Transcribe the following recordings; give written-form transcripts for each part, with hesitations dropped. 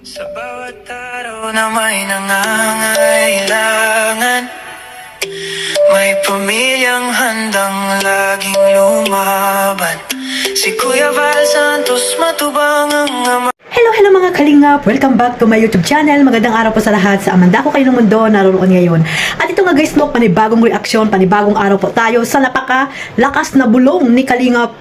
Sa bawat araw na may nangangailangan, may pamilyang handang laging lumaban. Si Kuya Val Santos matubang ang ama. Hello mga kalingap! Welcome back to my YouTube channel. Magandang araw po sa lahat. Sa Amanda ko kayo ng mundo, naroon ngayon. At ito nga guys, no, panibagong reaksyon, panibagong araw po tayo sa napaka-lakas na bulong ni Kalingap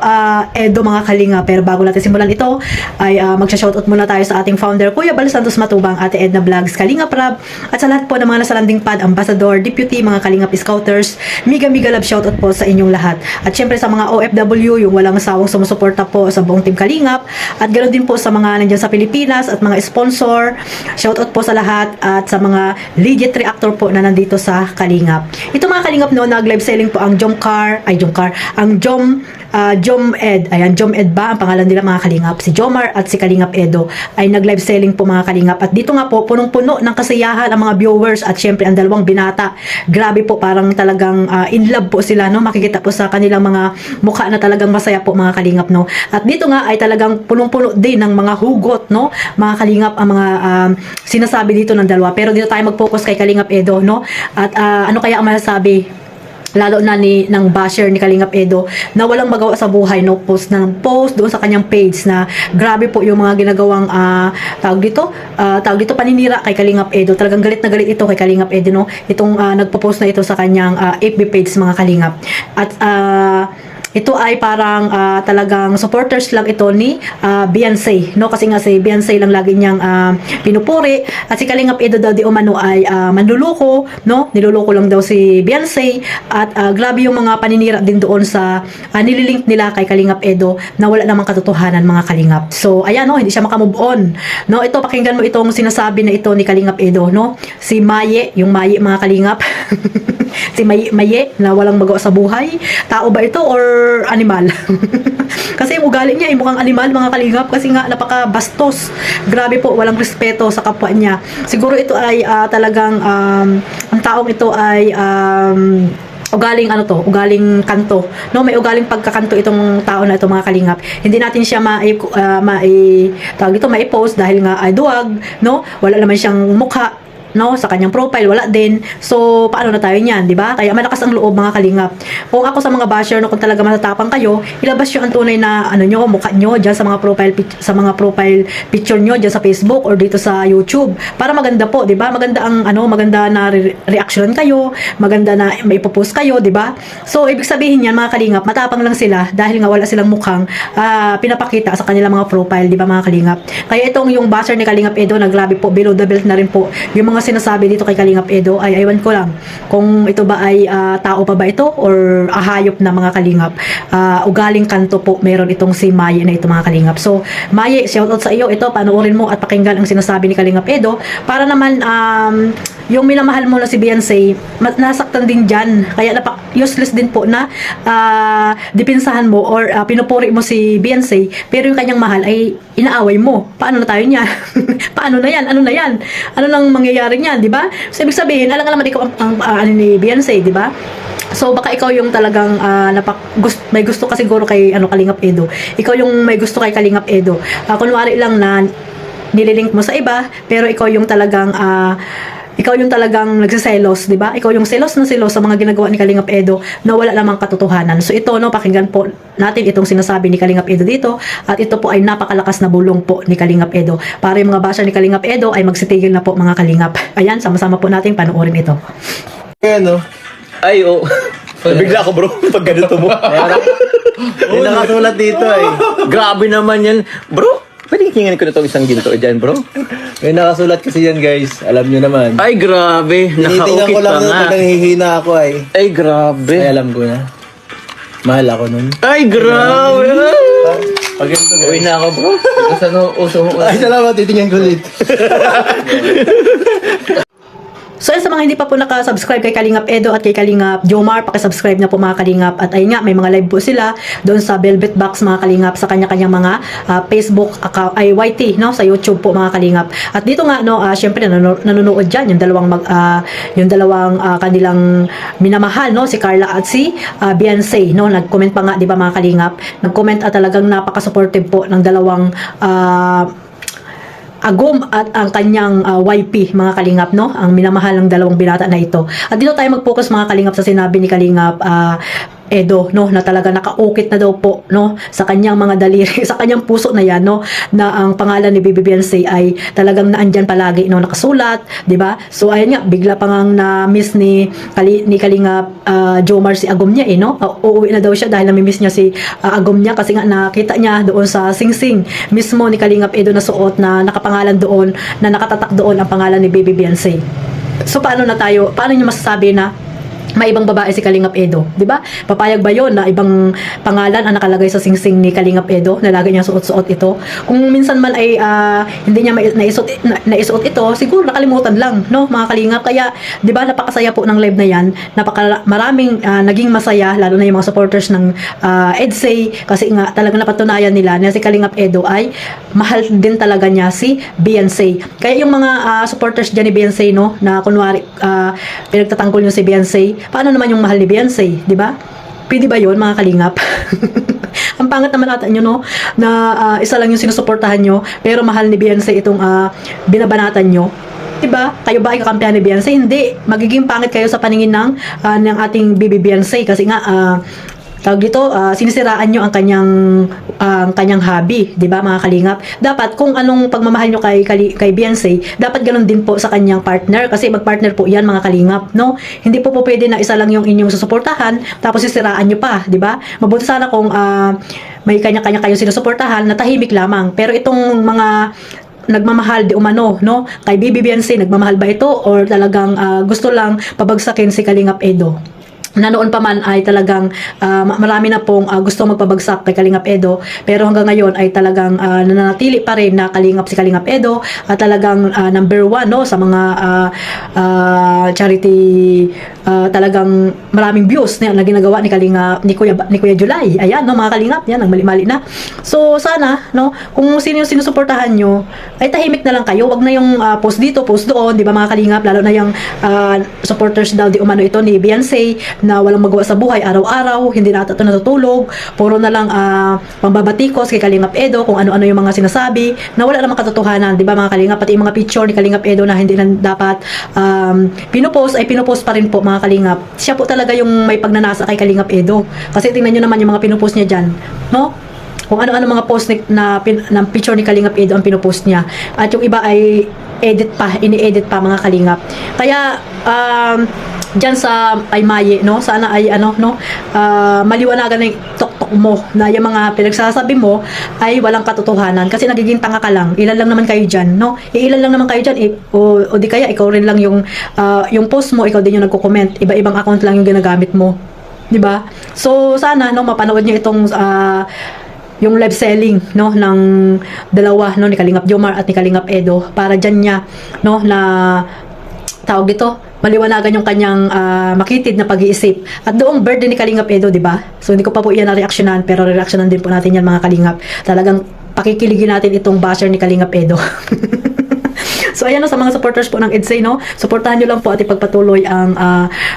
Edo mga kalingap. Pero bago natin simulan ito, ay magsha-shoutout muna tayo sa ating founder, Kuya Val Santos Matubang, Ate Edna Vlogs, Kalingap Rab, at sa lahat po ng mga nasa landing pad, ambassador, deputy, mga Kalingap Scouters, mega love shoutout po sa inyong lahat. At syempre sa mga OFW, yung walang sawang sumusuporta po sa buong team Kalingap, at ganoon din po sa mga nandiyan sa Pilipinas at mga sponsor, shoutout po sa lahat, at sa mga legit reactor po na nandito sa Kalingap. Ito mga Kalingap, no, nag-live selling po ang Jom Ed. Ayan, Jom Ed ba ang pangalan nila mga Kalingap? Si Jomar at si Kalingap Edo ay nag-live selling po mga Kalingap. At dito nga po, punong-puno ng kasiyahan ang mga viewers at syempre ang dalawang binata. Grabe po, parang talagang in love po sila, no? Makikita po sa kanilang mga mukha na talagang masaya po mga Kalingap, no? At dito nga ay talagang punong-puno din ng mga hugot, no? Mga Kalingap ang mga sinasabi dito ng dalawa. Pero dito tayo mag-focus kay Kalingap Edo, no? At ano kaya ang masasabi lalo na ng basher ni Kalingap Edo na walang magawa sa buhay, no? Post doon sa kanyang page na grabe po yung mga ginagawang tawag dito paninira kay Kalingap Edo. Talagang galit na galit ito kay Kalingap Edo, no? Itong nagpo-post na ito sa kanyang FB page mga Kalingap. At ito ay parang talagang supporters lang ito ni Beyonce, no? Kasi nga si Beyonce lang lagi niyang pinupuri, at si Kalingap Edo daw di umano ay manluloko, no? Niluloko lang daw si Beyonce. At grabe yung mga paninira din doon sa nililink nila kay Kalingap Edo na wala namang katotohanan mga Kalingap. So ayan, no, hindi siya makamove on, no? Ito, pakinggan mo itong sinasabi na ito ni Kalingap Edo, no? Si Maye, yung Maye mga Kalingap. Si Maye na walang magawa sa buhay. Tao ba ito or animal? Kasi yung ugali niya ay mukhang animal mga Kalingap, kasi nga napaka-bastos. Grabe po, walang respeto sa kapwa niya. Siguro ito ay talagang ang taong ito ay ugaling ugaling kanto, no? May ugaling pagkakanto itong tao na ito mga Kalingap. Hindi natin siya mai-post dahil nga ay duwag, no? Wala naman siyang mukha, no, sa kanyang profile, wala din. So paano na tayo niyan, di ba? Kaya malakas ang loob mga Kalingap. Kung ako sa mga basher, no, kung talaga matatapang kayo, ilabas yung ang tunay na nyo, mukha nyo diyan sa mga profile picture nyo diyan sa Facebook or dito sa YouTube, para maganda po, di ba? Maganda ang maganda na reaction kayo, maganda na maipopost kayo, di ba? So ibig sabihin niyan mga Kalingap, matapang lang sila dahil nga wala silang mukhang pinapakita sa kanilang mga profile, di ba mga Kalingap? Kaya itong yung basher ni Kalingap Edo na grabe po, below the belt na rin po yung mga sinasabi dito kay Kalingap Edo. Ay aywan ko lang kung ito ba ay tao pa ba ito or ahayop na mga Kalingap. Ugaling kanto po meron itong si Maye na ito mga Kalingap. So Maye, shoutout sa iyo. Ito, panoorin mo at pakinggan ang sinasabi ni Kalingap Edo para naman yung minamahal mo na si Beyonce nasaktan din dyan. Kaya useless din po na dipinsahan mo or pinupuri mo si Beyonce, pero yung kanyang mahal ay inaaway mo. Paano na tayo niya? Paano na yan? Ano na yan? Ano nang mangyayari niyan, di ba? So ibig sabihin, alam ikaw ang ni Beyonce, di ba? So baka ikaw yung talagang may gusto ka siguro kay Kalingap Edo. Ikaw yung may gusto kay Kalingap Edo. Kunwari lang na nililink mo sa iba, pero ikaw yung talagang nagsiselos, di ba? Ikaw yung selos sa mga ginagawa ni Kalingap Edo na wala namang katotohanan. So ito, no, pakinggan po natin itong sinasabi ni Kalingap Edo dito, at ito po ay napakalakas na bulong po ni Kalingap Edo para yung mga basher ni Kalingap Edo ay magsitigil na po mga Kalingap. Ayan, sama-sama po natin panoorin ito. Ano? Ay, oh. Nabigla ako, bro, pag ganito mo. May nakasulat dito eh. Grabe naman yan. Bro, pwede kingin ko na itong isang ginto dyan, bro. May nakasulat kasi yan, guys. Alam nyo naman. Ay, grabe. Tinitingnan Nakaukit ko lang pa yun nga. pag nanghihina ako ay. Ay, grabe. Ay, alam ko na. Mahal ako nun. Ay, grabe. Pag ganito, guys. Uwi na ako, bro. Kasi uso ko. Ay, salamat. Titingnan ko ulit. So sa mga hindi pa po nakasubscribe kay Kalingap Edo at kay Kalingap Jomar, pakisubscribe na po mga Kalingap. At ayun nga, may mga live po sila doon sa Velvet Box mga Kalingap, sa kanya-kanyang mga Facebook account, ay YT, no, sa YouTube po mga Kalingap. At dito nga, no, syempre nanonood diyan yung dalawang kanilang minamahal, no, si Carla at si Beyonce, no. Nag-comment pa nga, di ba mga Kalingap? Nag-comment at talagang napaka-supportive po ng dalawang Agum at ang kanyang YP, mga kalingap, no? Ang minamahal ng dalawang binata na ito. At dito tayo mag-focus, mga kalingap, sa sinabi ni Kalingap Edo, no, na talaga nakaukit na daw po, no, sa kanyang mga daliri, sa kanyang puso na yan, no, na ang pangalan ni Bibi Beyonce ay talagang naandyan palagi, no, nakasulat, di ba? So ayun nga, bigla pa ngang na-miss ni Kalingap Jomar si Agum niya, no? Uuwi na daw siya dahil nami-miss niya si Agum niya kasi nga nakita niya doon sa singsing mismo ni Kalingap Edo na suot na nakapangalan doon, na nakatatak doon ang pangalan ni Bibi Beyonce. So paano niyo masasabi na may ibang babae si Kalingap Edo, di ba? Papayag ba yon na ibang pangalan ang nakalagay sa singsing ni Kalingap Edo na lagi niya suot-suot ito? Kung minsan man ay hindi niya naisuot ito, siguro nakalimutan lang, no, mga Kalingap. Kaya, di ba, napakasaya po ng live na yan. Maraming naging masaya, lalo na yung mga supporters ng EDSA, kasi nga talagang napatunayan nila na si Kalingap Edo ay mahal din talaga niya si Beyonce. Kaya yung mga supporters dyan ni Beyonce, no, na kunwari pinagtatanggol nyo si Beyonce, paano naman yung mahal ni Beyonce, di ba? Pwede ba yun, mga Kalingap? Ang pangat naman ata nyo, no, na isa lang yung sinusuportahan nyo, pero mahal ni Beyonce itong binabanatan nyo. Diba? Kayo ba ay kakampihan ni Beyonce? Hindi. Magiging pangit kayo sa paningin ng ating Bibi Beyonce kasi nga tawag dito, sinisiraan nyo ang kanyang hobby, 'di ba, mga Kalingap? Dapat kung anong pagmamahal nyo kay Beyonce, dapat ganoon din po sa kanyang partner kasi magpartner po 'yan, mga Kalingap, no? Hindi po pwede na isa lang yung inyong susuportahan tapos sisiraan nyo pa, 'di ba? Mabuti sana kung may kanya-kanya kayo sinusuportahan na tahimik lamang. Pero itong mga nagmamahal di umano, no, kay Bibi Beyonce, nagmamahal ba ito or talagang gusto lang pabagsakin si Kalingap Edo? Na noon pa man ay talagang marami na pong gusto magpabagsak kay Kalingap Edo, pero hanggang ngayon ay talagang nananatili pa rin na si Kalingap Edo at talagang number 1, no, sa mga charity, talagang maraming views na ginagawa ni Kuya July. Ayan, no, mga Kalingap, yan ang mali-mali na. So sana, no, kung sino yung sinusuportahan nyo ay tahimik na lang kayo, wag na yung post dito, post doon, di ba, mga Kalingap, lalo na yung supporters daw di umano ito ni Beyonce na walang magawa sa buhay, araw-araw, hindi na ito natutulog, puro na lang pambabatikos kay Kalingap Edo, kung ano-ano yung mga sinasabi, na wala namang katotohanan, di ba, mga Kalingap? Pati yung mga picture ni Kalingap Edo na hindi na dapat pinupost, ay pinupost pa rin po, mga Kalingap. Siya po talaga yung may pagnanasa kay Kalingap Edo. Kasi tingnan nyo naman yung mga pinupost niya dyan, no? Kung ano-ano mga post na picture ni Kalingap Edo ang pinupost niya. At yung iba ay ini-edit pa, mga Kalingap. Kaya, dyan sa ay Maye, no, sana ay maliwanagan na yung tok-tok mo na yung mga pinagsasabi mo ay walang katotohanan kasi nagiging tanga ka lang. Ilan lang naman kayo dyan, no? Ilan lang naman kayo dyan, o di kaya ikaw rin lang yung post mo, ikaw din yung nagko-comment, iba-ibang account lang yung ginagamit mo, di ba? So sana, no, mapanood niyo itong yung live selling, no, ng dalawa, no, ni Kalingap Jomar at ni Kalingap Edo, para dyan niya, no, na tawag dito, maliwanagan yung kanyang makitid na pag-iisip. At doong birthday ni Kalingap Edo, di ba? So hindi ko pa po yan na-reactionan, pero re-reactionan din po natin yan, mga Kalingap. Talagang pakikiligin natin itong basher ni Kalingap Edo. So ayan, no, sa mga supporters po ng EDSA, no, suportahan nyo lang po at ipagpatuloy ang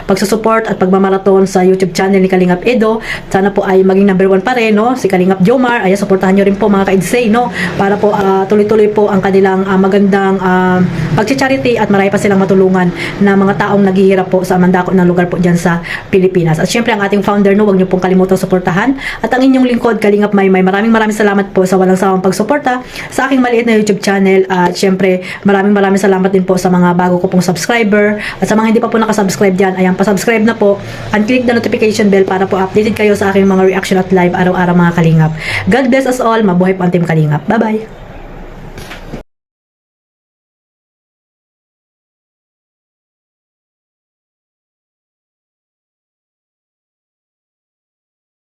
pagsusupport at pagmamarathon sa YouTube channel ni Kalingap Edo. Sana po ay maging number 1 pa rin, no, si Kalingap Jomar. Ayan, suportahan nyo rin po, mga ka-EDSA, no, para po tuloy-tuloy po ang kanilang magandang pag-charity at marami pa silang matulungan na mga taong naghihirap po sa mandako ng lugar po dyan sa Pilipinas. At syempre ang ating founder, no, huwag nyo pong kalimutang suportahan. At ang inyong lingkod, Kalingap Maymay, maraming salamat po sa walang sawang pagsuporta sa aking maliit na YouTube channel. At syempre, maraming salamat din po sa mga bago ko pong subscriber. At sa mga hindi pa po nakasubscribe dyan, ayan, pasubscribe na po and click the notification bell para po updated kayo sa aking mga reaction at live araw-araw, mga Kalingap. God bless us all. Mabuhay po ang Team Kalingap. Bye-bye!